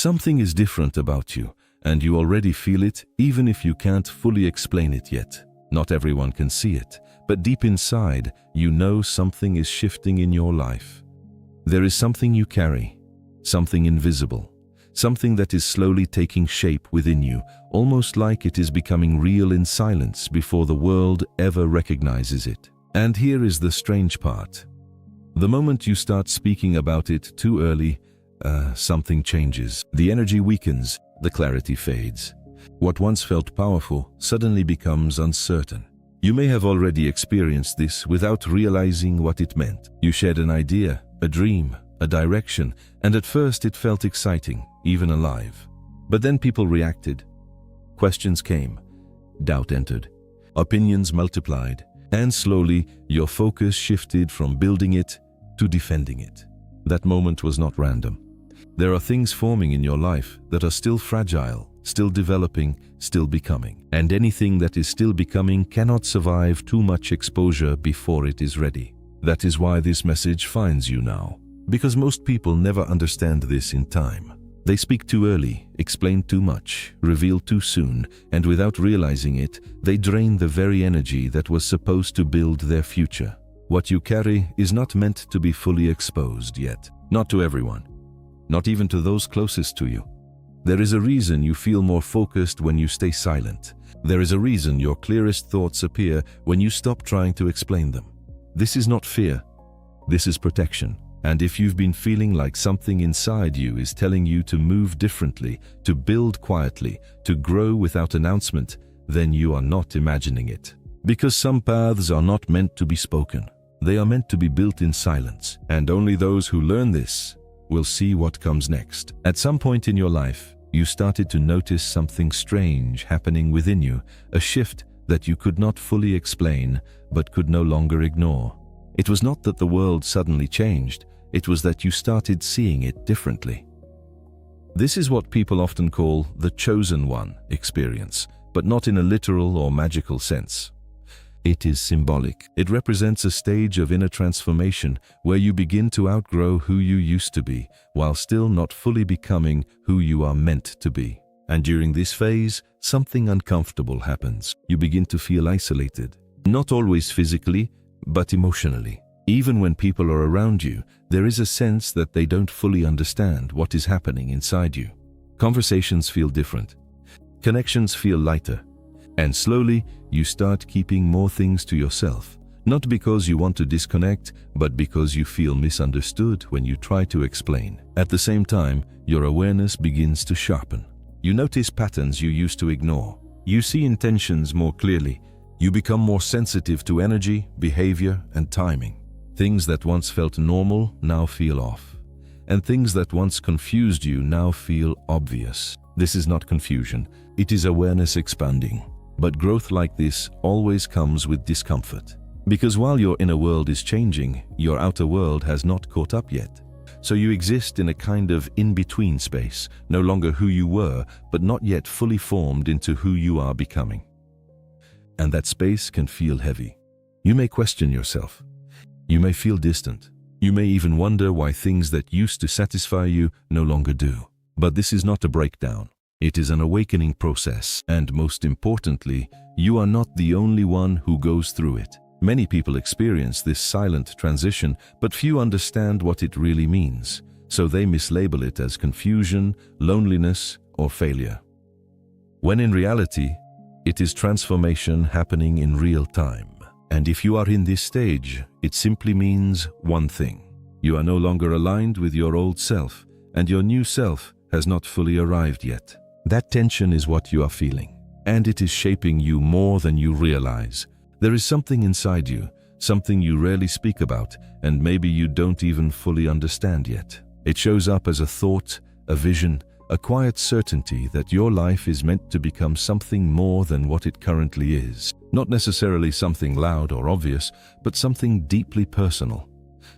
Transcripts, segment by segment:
Something is different about you, and you already feel it even if you can't fully explain it yet. Not everyone can see it, but deep inside, you know something is shifting in your life. There is something you carry, something invisible, something that is slowly taking shape within you, almost like it is becoming real in silence before the world ever recognizes it. And here is the strange part. The moment you start speaking about it too early, something changes. The energy weakens, the clarity fades. What once felt powerful suddenly becomes uncertain. You may have already experienced this without realizing what it meant. You shared an idea, a dream, a direction, and at first it felt exciting, even alive. But then people reacted. Questions came, doubt entered, opinions multiplied, and slowly your focus shifted from building it to defending it. That moment was not random. There are things forming in your life that are still fragile, still developing, still becoming. And anything that is still becoming cannot survive too much exposure before it is ready. That is why this message finds you now. Because most people never understand this in time. They speak too early, explain too much, reveal too soon, and without realizing it, they drain the very energy that was supposed to build their future. What you carry is not meant to be fully exposed yet. Not to everyone. Not even to those closest to you. There is a reason you feel more focused when you stay silent. There is a reason your clearest thoughts appear when you stop trying to explain them. This is not fear. This is protection. And if you've been feeling like something inside you is telling you to move differently, to build quietly, to grow without announcement, then you are not imagining it. Because some paths are not meant to be spoken. They are meant to be built in silence. And only those who learn this will see what comes next. At some point in your life, you started to notice something strange happening within you, a shift that you could not fully explain, but could no longer ignore. It was not that the world suddenly changed, it was that you started seeing it differently. This is what people often call the chosen one experience, but not in a literal or magical sense. It is symbolic. It represents a stage of inner transformation where you begin to outgrow who you used to be, while still not fully becoming who you are meant to be. And during this phase, something uncomfortable happens. You begin to feel isolated, not always physically, but emotionally. Even when people are around you, there is a sense that they don't fully understand what is happening inside you. Conversations feel different. Connections feel lighter. And slowly, you start keeping more things to yourself. Not because you want to disconnect, but because you feel misunderstood when you try to explain. At the same time, your awareness begins to sharpen. You notice patterns you used to ignore. You see intentions more clearly. You become more sensitive to energy, behavior, and timing. Things that once felt normal now feel off. And things that once confused you now feel obvious. This is not confusion, it is awareness expanding. But growth like this always comes with discomfort. Because while your inner world is changing, your outer world has not caught up yet. So you exist in a kind of in-between space, no longer who you were, but not yet fully formed into who you are becoming. And that space can feel heavy. You may question yourself. You may feel distant. You may even wonder why things that used to satisfy you no longer do. But this is not a breakdown. It is an awakening process. And most importantly, you are not the only one who goes through it. Many people experience this silent transition, but few understand what it really means. So they mislabel it as confusion, loneliness, or failure. When in reality, it is transformation happening in real time. And if you are in this stage, it simply means one thing. You are no longer aligned with your old self, and your new self has not fully arrived yet. That tension is what you are feeling, and it is shaping you more than you realize. There is something inside you, something you rarely speak about, and maybe you don't even fully understand yet. It shows up as a thought, a vision, a quiet certainty that your life is meant to become something more than what it currently is. Not necessarily something loud or obvious, but something deeply personal.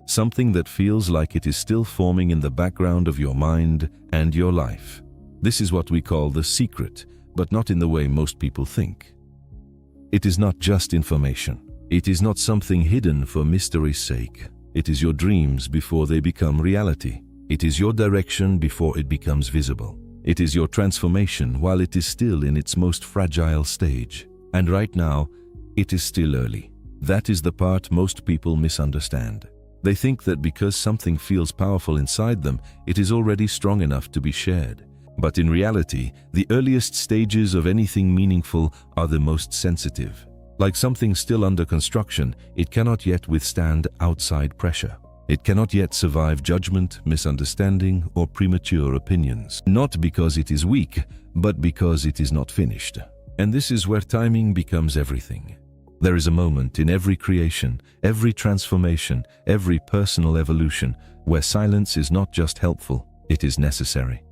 Something that feels like it is still forming in the background of your mind and your life. This is what we call the secret, but not in the way most people think. It is not just information. It is not something hidden for mystery's sake. It is your dreams before they become reality. It is your direction before it becomes visible. It is your transformation while it is still in its most fragile stage. And right now, it is still early. That is the part most people misunderstand. They think that because something feels powerful inside them, it is already strong enough to be shared. But in reality, the earliest stages of anything meaningful are the most sensitive. Like something still under construction, it cannot yet withstand outside pressure. It cannot yet survive judgment, misunderstanding, or premature opinions. Not because it is weak, but because it is not finished. And this is where timing becomes everything. There is a moment in every creation, every transformation, every personal evolution, where silence is not just helpful, it is necessary.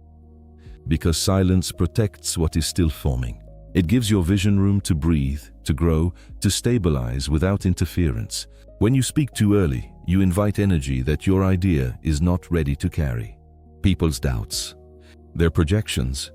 Because silence protects what is still forming. It gives your vision room to breathe, to grow, to stabilize without interference. When you speak too early, you invite energy that your idea is not ready to carry. People's doubts, their projections,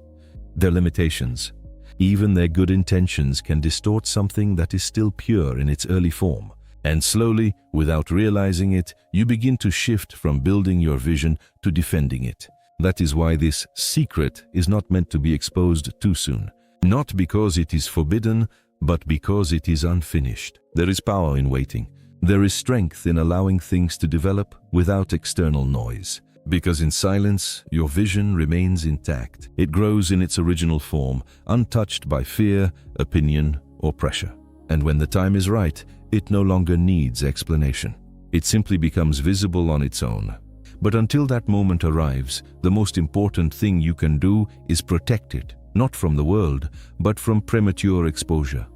their limitations, even their good intentions can distort something that is still pure in its early form. And slowly, without realizing it, you begin to shift from building your vision to defending it. That is why this secret is not meant to be exposed too soon. Not because it is forbidden, but because it is unfinished. There is power in waiting. There is strength in allowing things to develop without external noise. Because in silence, your vision remains intact. It grows in its original form, untouched by fear, opinion, or pressure. And when the time is right, it no longer needs explanation. It simply becomes visible on its own. But until that moment arrives, the most important thing you can do is protect it, not from the world, but from premature exposure.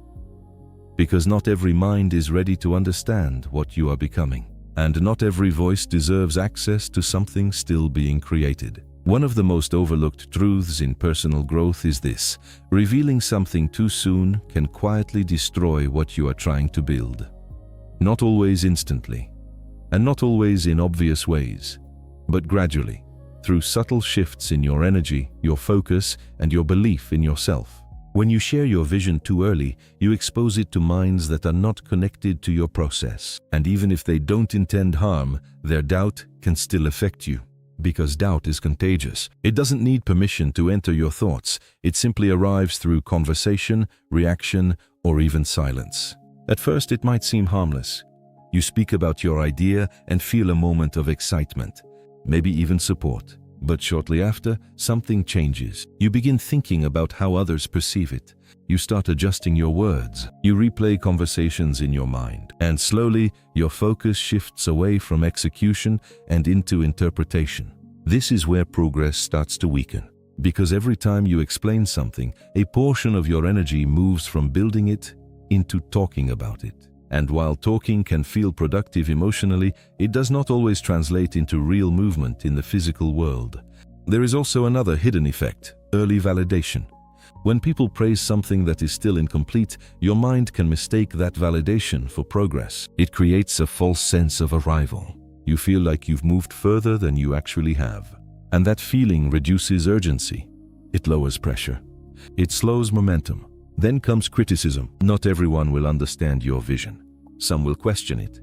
Because not every mind is ready to understand what you are becoming. And not every voice deserves access to something still being created. One of the most overlooked truths in personal growth is this: revealing something too soon can quietly destroy what you are trying to build. Not always instantly, and not always in obvious ways, but gradually, through subtle shifts in your energy, your focus, and your belief in yourself. When you share your vision too early, you expose it to minds that are not connected to your process. And even if they don't intend harm, their doubt can still affect you. Because doubt is contagious. It doesn't need permission to enter your thoughts. It simply arrives through conversation, reaction, or even silence. At first, it might seem harmless. You speak about your idea and feel a moment of excitement, maybe even support. But shortly after, something changes. You begin thinking about how others perceive it. You start adjusting your words. You replay conversations in your mind. And slowly, your focus shifts away from execution and into interpretation. This is where progress starts to weaken. Because every time you explain something, a portion of your energy moves from building it into talking about it. And while talking can feel productive emotionally, it does not always translate into real movement in the physical world. There is also another hidden effect: early validation. When people praise something that is still incomplete, your mind can mistake that validation for progress. It creates a false sense of arrival. You feel like you've moved further than you actually have. And that feeling reduces urgency. It lowers pressure. It slows momentum. Then comes criticism. Not everyone will understand your vision. Some will question it.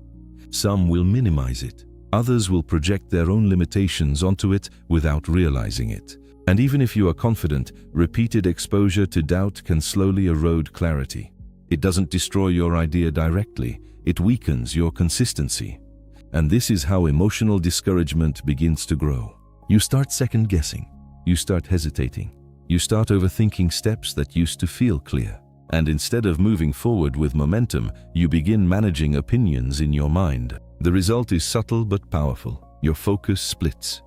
Some will minimize it. Others will project their own limitations onto it without realizing it. And even if you are confident, repeated exposure to doubt can slowly erode clarity. It doesn't destroy your idea directly. It weakens your consistency. And this is how emotional discouragement begins to grow. You start second-guessing. You start hesitating. You start overthinking steps that used to feel clear. And instead of moving forward with momentum, you begin managing opinions in your mind. The result is subtle but powerful. Your focus splits.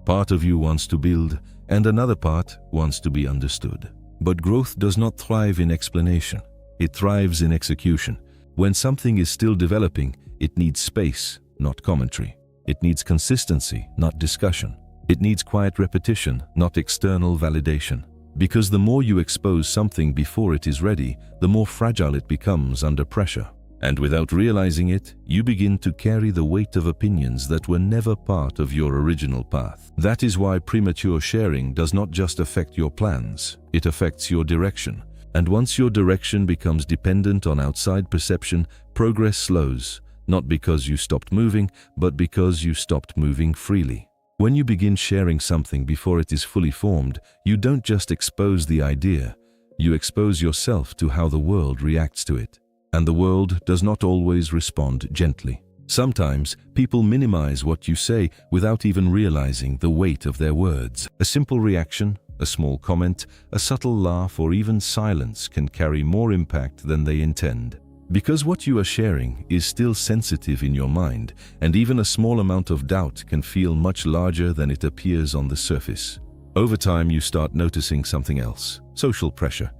Part of you wants to build, and another part wants to be understood. But growth does not thrive in explanation. It thrives in execution. When something is still developing, it needs space, not commentary. It needs consistency, not discussion. It needs quiet repetition, not external validation. Because the more you expose something before it is ready, the more fragile it becomes under pressure. And without realizing it, you begin to carry the weight of opinions that were never part of your original path. That is why premature sharing does not just affect your plans, it affects your direction. And once your direction becomes dependent on outside perception, progress slows, not because you stopped moving, but because you stopped moving freely. When you begin sharing something before it is fully formed, you don't just expose the idea, you expose yourself to how the world reacts to it. And the world does not always respond gently. Sometimes, people minimize what you say without even realizing the weight of their words. A simple reaction, a small comment, a subtle laugh, or even silence can carry more impact than they intend. Because what you are sharing is still sensitive in your mind, and even a small amount of doubt can feel much larger than it appears on the surface. Over time, you start noticing something else: social pressure.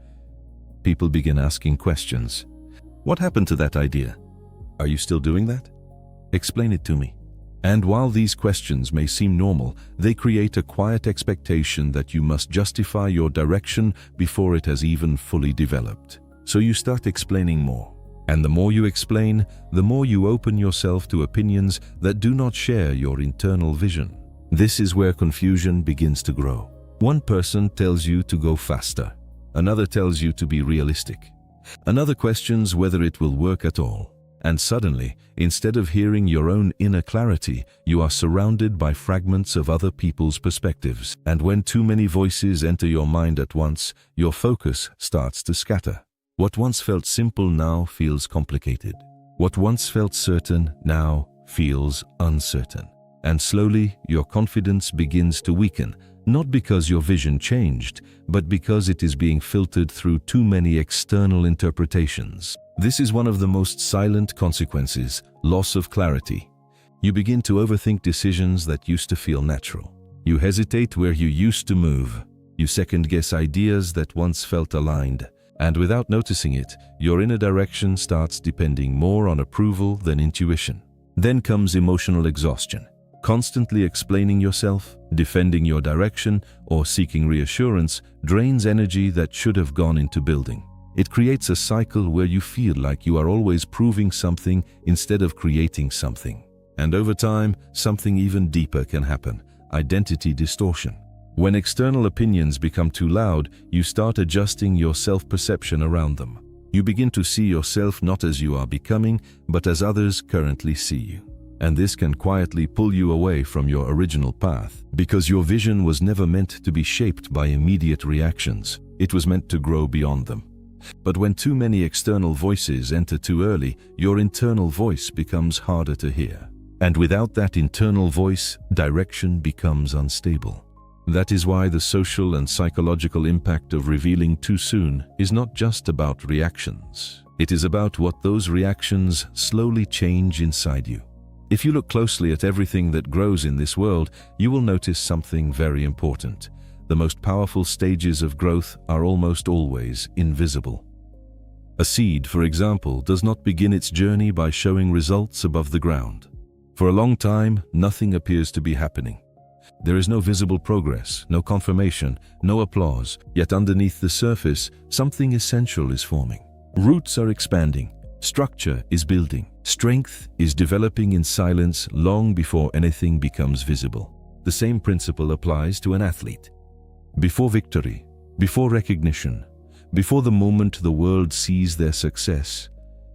People begin asking questions. What happened to that idea? Are you still doing that? Explain it to me. And while these questions may seem normal, they create a quiet expectation that you must justify your direction before it has even fully developed. So you start explaining more. And the more you explain, the more you open yourself to opinions that do not share your internal vision. This is where confusion begins to grow. One person tells you to go faster. Another tells you to be realistic. Another questions whether it will work at all. And suddenly, instead of hearing your own inner clarity, you are surrounded by fragments of other people's perspectives. And when too many voices enter your mind at once, your focus starts to scatter. What once felt simple now feels complicated. What once felt certain now feels uncertain. And slowly, your confidence begins to weaken, not because your vision changed, but because it is being filtered through too many external interpretations. This is one of the most silent consequences: loss of clarity. You begin to overthink decisions that used to feel natural. You hesitate where you used to move. You second-guess ideas that once felt aligned. And without noticing it, your inner direction starts depending more on approval than intuition. Then comes emotional exhaustion. Constantly explaining yourself, defending your direction, or seeking reassurance drains energy that should have gone into building. It creates a cycle where you feel like you are always proving something instead of creating something. And over time, something even deeper can happen: identity distortion. When external opinions become too loud, you start adjusting your self-perception around them. You begin to see yourself not as you are becoming, but as others currently see you. And this can quietly pull you away from your original path, because your vision was never meant to be shaped by immediate reactions. It was meant to grow beyond them. But when too many external voices enter too early, your internal voice becomes harder to hear. And without that internal voice, direction becomes unstable. That is why the social and psychological impact of revealing too soon is not just about reactions. It is about what those reactions slowly change inside you. If you look closely at everything that grows in this world, you will notice something very important. The most powerful stages of growth are almost always invisible. A seed, for example, does not begin its journey by showing results above the ground. For a long time, nothing appears to be happening. There is no visible progress, no confirmation, no applause, yet underneath the surface, something essential is forming. Roots are expanding, structure is building, strength is developing in silence long before anything becomes visible. The same principle applies to an athlete. Before victory, before recognition, before the moment the world sees their success,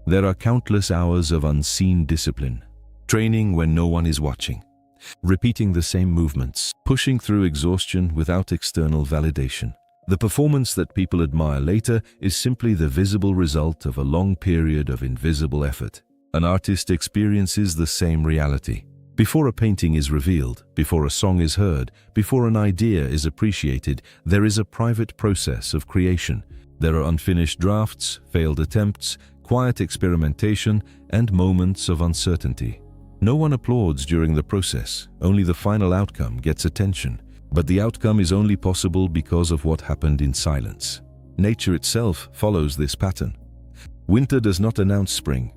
there are countless hours of unseen discipline, training when no one is watching, repeating the same movements, pushing through exhaustion without external validation. The performance that people admire later is simply the visible result of a long period of invisible effort. An artist experiences the same reality. Before a painting is revealed, before a song is heard, before an idea is appreciated, there is a private process of creation. There are unfinished drafts, failed attempts, quiet experimentation, and moments of uncertainty. No one applauds during the process, only the final outcome gets attention. But the outcome is only possible because of what happened in silence. Nature itself follows this pattern. Winter does not announce spring.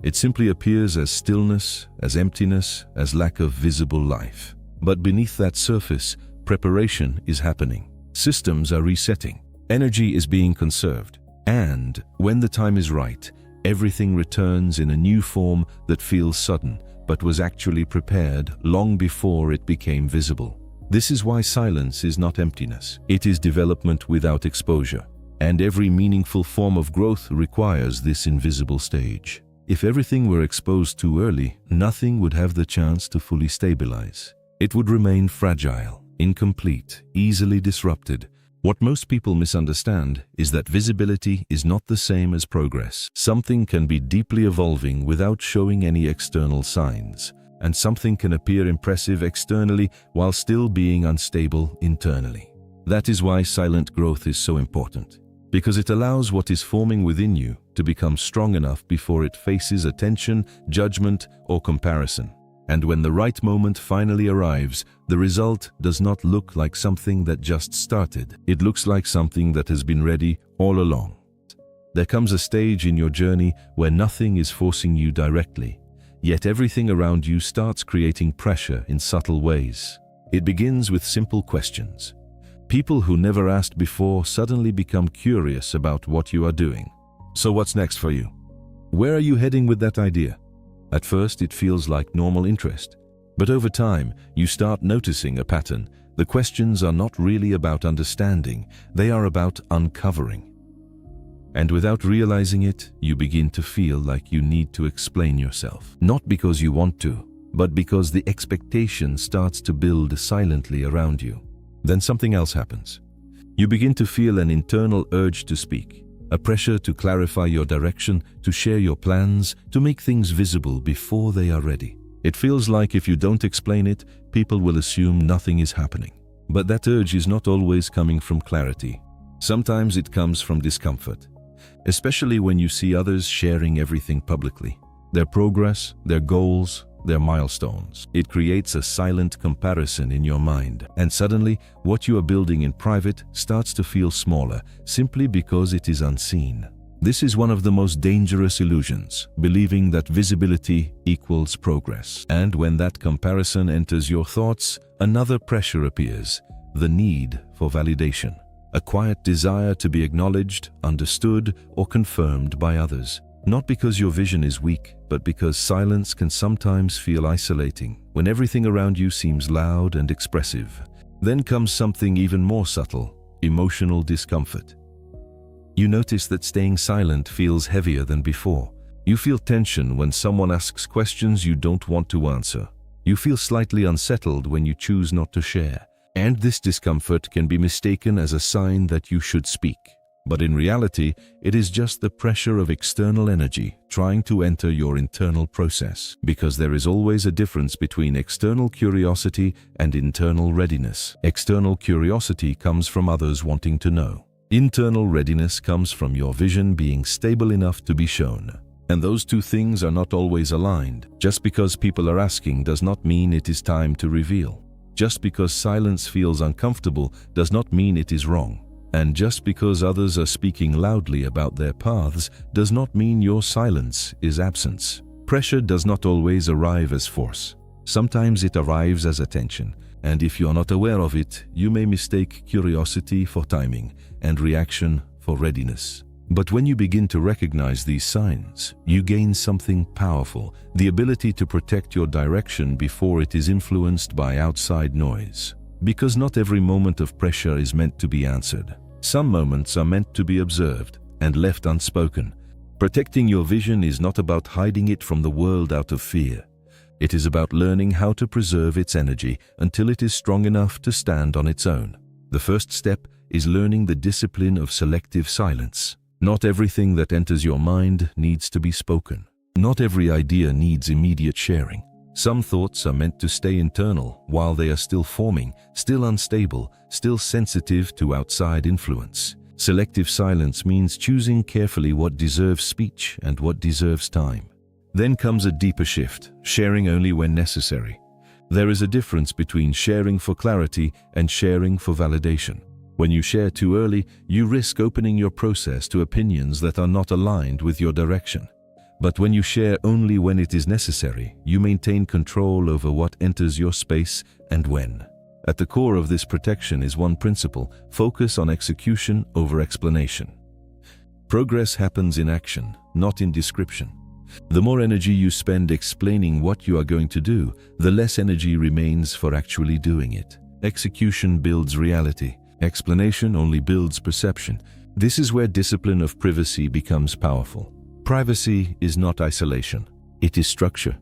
It simply appears as stillness, as emptiness, as lack of visible life. But beneath that surface, preparation is happening. Systems are resetting. Energy is being conserved. And when the time is right, everything returns in a new form that feels sudden, but was actually prepared long before it became visible. This is why silence is not emptiness. It is development without exposure. And every meaningful form of growth requires this invisible stage. If everything were exposed too early, nothing would have the chance to fully stabilize. It would remain fragile, incomplete, easily disrupted. What most people misunderstand is that visibility is not the same as progress. Something can be deeply evolving without showing any external signs, and something can appear impressive externally while still being unstable internally. That is why silent growth is so important, because it allows what is forming within you to become strong enough before it faces attention, judgment, or comparison. And when the right moment finally arrives, the result does not look like something that just started. It looks like something that has been ready all along. There comes a stage in your journey where nothing is forcing you directly, yet everything around you starts creating pressure in subtle ways. It begins with simple questions. People who never asked before suddenly become curious about what you are doing. So what's next for you? Where are you heading with that idea? At first, it feels like normal interest. But over time, you start noticing a pattern. The questions are not really about understanding, they are about uncovering. And without realizing it, you begin to feel like you need to explain yourself. Not because you want to, but because the expectation starts to build silently around you. Then something else happens. You begin to feel an internal urge to speak. A pressure to clarify your direction, to share your plans, to make things visible before they are ready. It feels like if you don't explain it, people will assume nothing is happening. But that urge is not always coming from clarity. Sometimes it comes from discomfort, especially when you see others sharing everything publicly. Their progress, their goals, their milestones. It creates a silent comparison in your mind, and suddenly what you are building in private starts to feel smaller simply because it is unseen. This is one of the most dangerous illusions, believing that visibility equals progress. And when that comparison enters your thoughts, another pressure appears, the need for validation. A quiet desire to be acknowledged, understood, or confirmed by others. Not because your vision is weak, but because silence can sometimes feel isolating when everything around you seems loud and expressive. Then comes something even more subtle, emotional discomfort. You notice that staying silent feels heavier than before. You feel tension when someone asks questions you don't want to answer. You feel slightly unsettled when you choose not to share. And this discomfort can be mistaken as a sign that you should speak. But in reality, it is just the pressure of external energy trying to enter your internal process. Because there is always a difference between external curiosity and internal readiness. External curiosity comes from others wanting to know. Internal readiness comes from your vision being stable enough to be shown. And those two things are not always aligned. Just because people are asking does not mean it is time to reveal. Just because silence feels uncomfortable does not mean it is wrong. And just because others are speaking loudly about their paths does not mean your silence is absence. Pressure does not always arrive as force. Sometimes it arrives as attention, and if you are not aware of it, you may mistake curiosity for timing and reaction for readiness. But when you begin to recognize these signs, you gain something powerful, the ability to protect your direction before it is influenced by outside noise. Because not every moment of pressure is meant to be answered. Some moments are meant to be observed and left unspoken. Protecting your vision is not about hiding it from the world out of fear. It is about learning how to preserve its energy until it is strong enough to stand on its own. The first step is learning the discipline of selective silence. Not everything that enters your mind needs to be spoken. Not every idea needs immediate sharing. Some thoughts are meant to stay internal while they are still forming, still unstable, still sensitive to outside influence. Selective silence means choosing carefully what deserves speech and what deserves time. Then comes a deeper shift, sharing only when necessary. There is a difference between sharing for clarity and sharing for validation. When you share too early, you risk opening your process to opinions that are not aligned with your direction. But when you share only when it is necessary, you maintain control over what enters your space and when. At the core of this protection is one principle: focus on execution over explanation. Progress happens in action, not in description. The more energy you spend explaining what you are going to do, the less energy remains for actually doing it. Execution builds reality. Explanation only builds perception. This is where discipline of privacy becomes powerful. Privacy is not isolation, it is structure.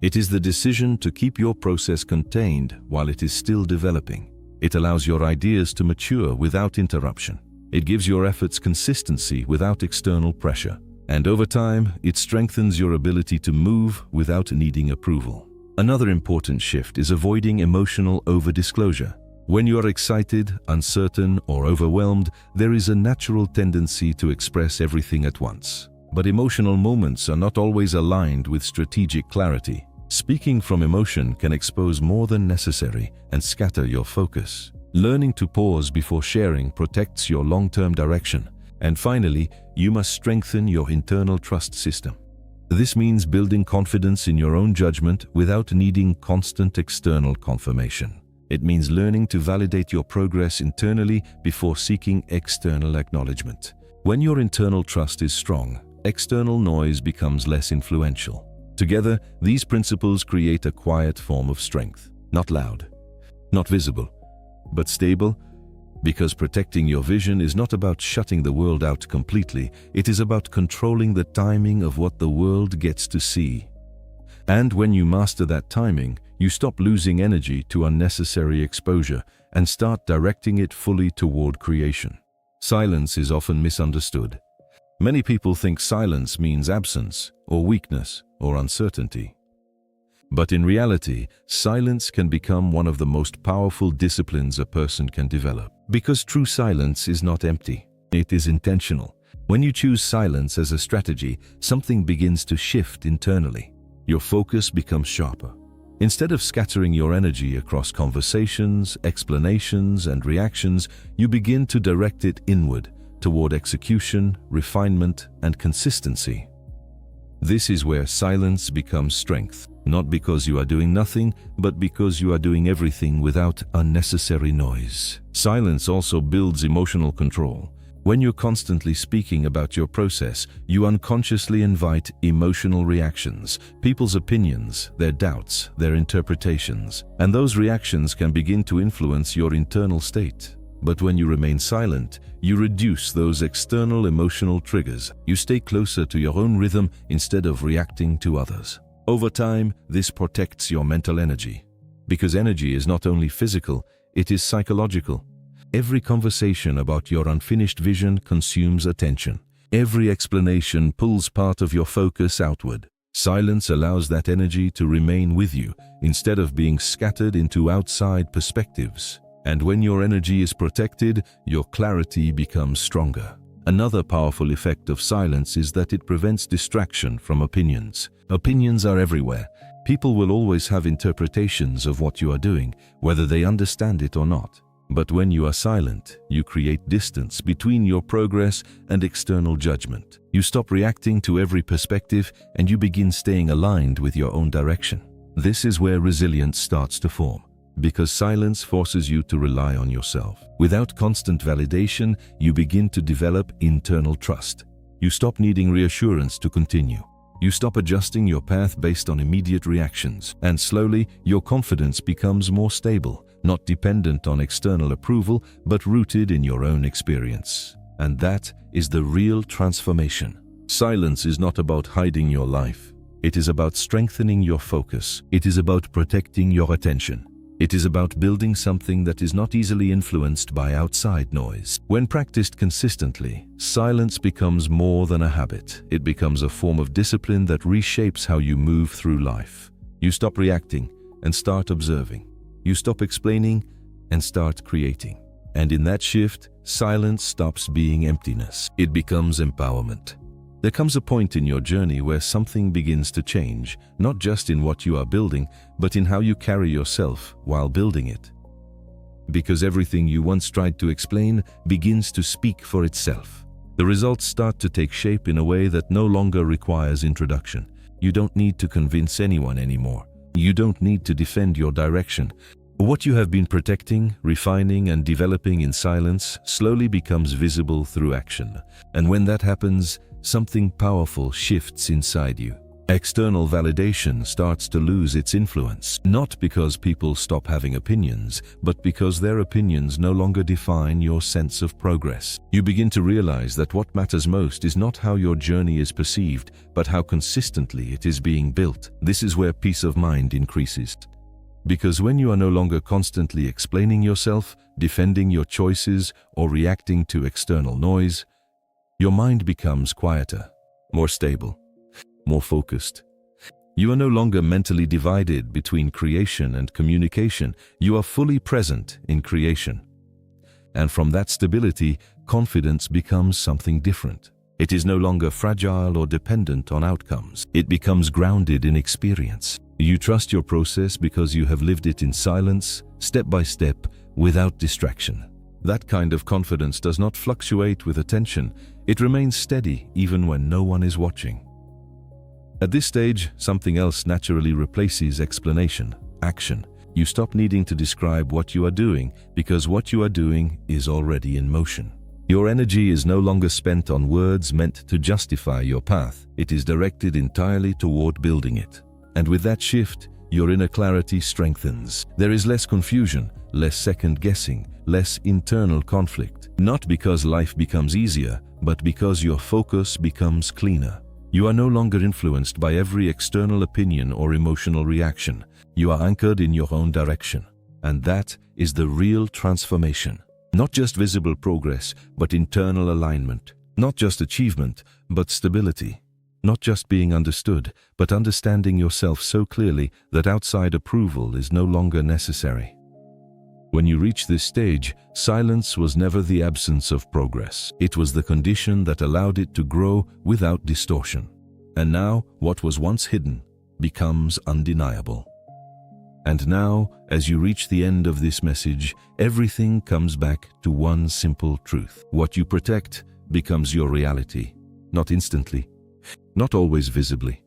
It is the decision to keep your process contained while it is still developing. It allows your ideas to mature without interruption. It gives your efforts consistency without external pressure. And over time, it strengthens your ability to move without needing approval. Another important shift is avoiding emotional over-disclosure. When you are excited, uncertain, or overwhelmed, there is a natural tendency to express everything at once. But emotional moments are not always aligned with strategic clarity. Speaking from emotion can expose more than necessary and scatter your focus. Learning to pause before sharing protects your long-term direction. And finally, you must strengthen your internal trust system. This means building confidence in your own judgment without needing constant external confirmation. It means learning to validate your progress internally before seeking external acknowledgement. When your internal trust is strong, external noise becomes less influential. Together, these principles create a quiet form of strength. Not loud, not visible, but stable, because protecting your vision is not about shutting the world out completely. It is about controlling the timing of what the world gets to see. And when you master that timing, you stop losing energy to unnecessary exposure and start directing it fully toward creation. Silence is often misunderstood. Many people think silence means absence, or weakness, or uncertainty. But in reality, silence can become one of the most powerful disciplines a person can develop. Because true silence is not empty, it is intentional. When you choose silence as a strategy, something begins to shift internally. Your focus becomes sharper. Instead of scattering your energy across conversations, explanations, and reactions, you begin to direct it inward, toward execution, refinement, and consistency. This is where silence becomes strength, not because you are doing nothing, but because you are doing everything without unnecessary noise. Silence also builds emotional control. When you're constantly speaking about your process, you unconsciously invite emotional reactions, people's opinions, their doubts, their interpretations, and those reactions can begin to influence your internal state. But when you remain silent, you reduce those external emotional triggers. You stay closer to your own rhythm instead of reacting to others. Over time, this protects your mental energy. Because energy is not only physical, it is psychological. Every conversation about your unfinished vision consumes attention. Every explanation pulls part of your focus outward. Silence allows that energy to remain with you instead of being scattered into outside perspectives. And when your energy is protected, your clarity becomes stronger. Another powerful effect of silence is that it prevents distraction from opinions. Opinions are everywhere. People will always have interpretations of what you are doing, whether they understand it or not. But when you are silent, you create distance between your progress and external judgment. You stop reacting to every perspective and you begin staying aligned with your own direction. This is where resilience starts to form, because silence forces you to rely on yourself. Without constant validation, you begin to develop internal trust. You stop needing reassurance to continue. You stop adjusting your path based on immediate reactions, and slowly your confidence becomes more stable, not dependent on external approval, but rooted in your own experience. And that is the real transformation. Silence is not about hiding your life. It is about strengthening your focus. It is about protecting your attention. It is about building something that is not easily influenced by outside noise. When practiced consistently, silence becomes more than a habit. It becomes a form of discipline that reshapes how you move through life. You stop reacting and start observing. You stop explaining and start creating. And in that shift, silence stops being emptiness. It becomes empowerment. There comes a point in your journey where something begins to change, not just in what you are building, but in how you carry yourself while building it. Because everything you once tried to explain begins to speak for itself. The results start to take shape in a way that no longer requires introduction. You don't need to convince anyone anymore. You don't need to defend your direction. What you have been protecting, refining, and developing in silence slowly becomes visible through action. And when that happens, something powerful shifts inside you. External validation starts to lose its influence, not because people stop having opinions, but because their opinions no longer define your sense of progress. You begin to realize that what matters most is not how your journey is perceived, but how consistently it is being built. This is where peace of mind increases. Because when you are no longer constantly explaining yourself, defending your choices, or reacting to external noise, your mind becomes quieter, more stable, more focused. You are no longer mentally divided between creation and communication. You are fully present in creation. And from that stability, confidence becomes something different. It is no longer fragile or dependent on outcomes. It becomes grounded in experience. You trust your process because you have lived it in silence, step by step, without distraction. That kind of confidence does not fluctuate with attention. It remains steady even when no one is watching. At this stage, something else naturally replaces explanation: action. You stop needing to describe what you are doing because what you are doing is already in motion. Your energy is no longer spent on words meant to justify your path. It is directed entirely toward building it. And with that shift, your inner clarity strengthens. There is less confusion, less second-guessing, less internal conflict. Not because life becomes easier, but because your focus becomes cleaner. You are no longer influenced by every external opinion or emotional reaction. You are anchored in your own direction. And that is the real transformation. Not just visible progress, but internal alignment. Not just achievement, but stability. Not just being understood, but understanding yourself so clearly that outside approval is no longer necessary. When you reach this stage, silence was never the absence of progress. It was the condition that allowed it to grow without distortion. And now, what was once hidden becomes undeniable. And now, as you reach the end of this message, everything comes back to one simple truth. What you protect becomes your reality. Not instantly, not always visibly,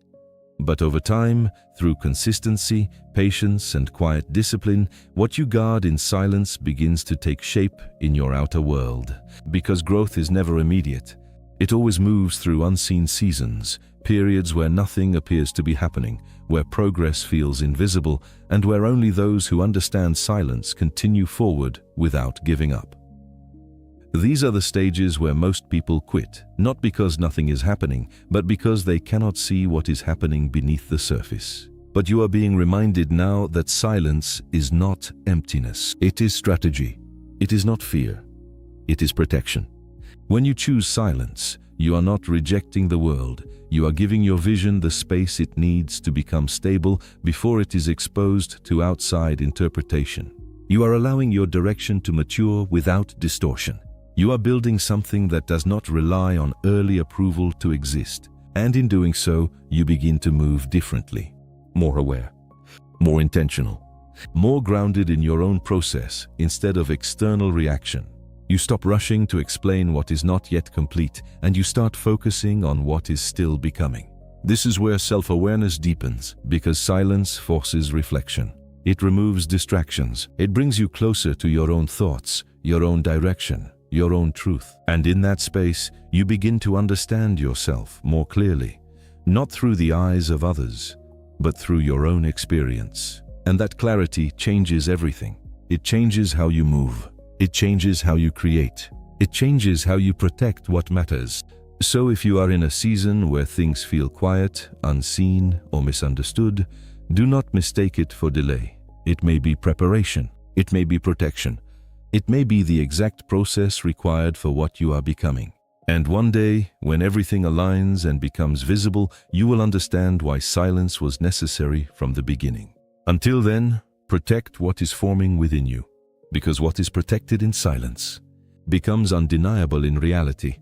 but over time, through consistency, patience, and quiet discipline, what you guard in silence begins to take shape in your outer world. Because growth is never immediate. It always moves through unseen seasons, periods where nothing appears to be happening, where progress feels invisible, and where only those who understand silence continue forward without giving up. These are the stages where most people quit, not because nothing is happening, but because they cannot see what is happening beneath the surface. But you are being reminded now that silence is not emptiness. It is strategy. It is not fear. It is protection. When you choose silence, you are not rejecting the world. You are giving your vision the space it needs to become stable before it is exposed to outside interpretation. You are allowing your direction to mature without distortion. You are building something that does not rely on early approval to exist, and in doing so, you begin to move differently, more aware, more intentional, more grounded in your own process instead of external reaction. You stop rushing to explain what is not yet complete, and you start focusing on what is still becoming. This is where self-awareness deepens, because silence forces reflection. It removes distractions. It brings you closer to your own thoughts, your own direction, your own truth. And in that space, you begin to understand yourself more clearly, not through the eyes of others, but through your own experience. And that clarity changes everything. It changes how you move. It changes how you create. It changes how you protect what matters. So if you are in a season where things feel quiet, unseen, or misunderstood, do not mistake it for delay. It may be preparation. It may be protection. It may be the exact process required for what you are becoming. And one day, when everything aligns and becomes visible, you will understand why silence was necessary from the beginning. Until then, protect what is forming within you, because what is protected in silence becomes undeniable in reality.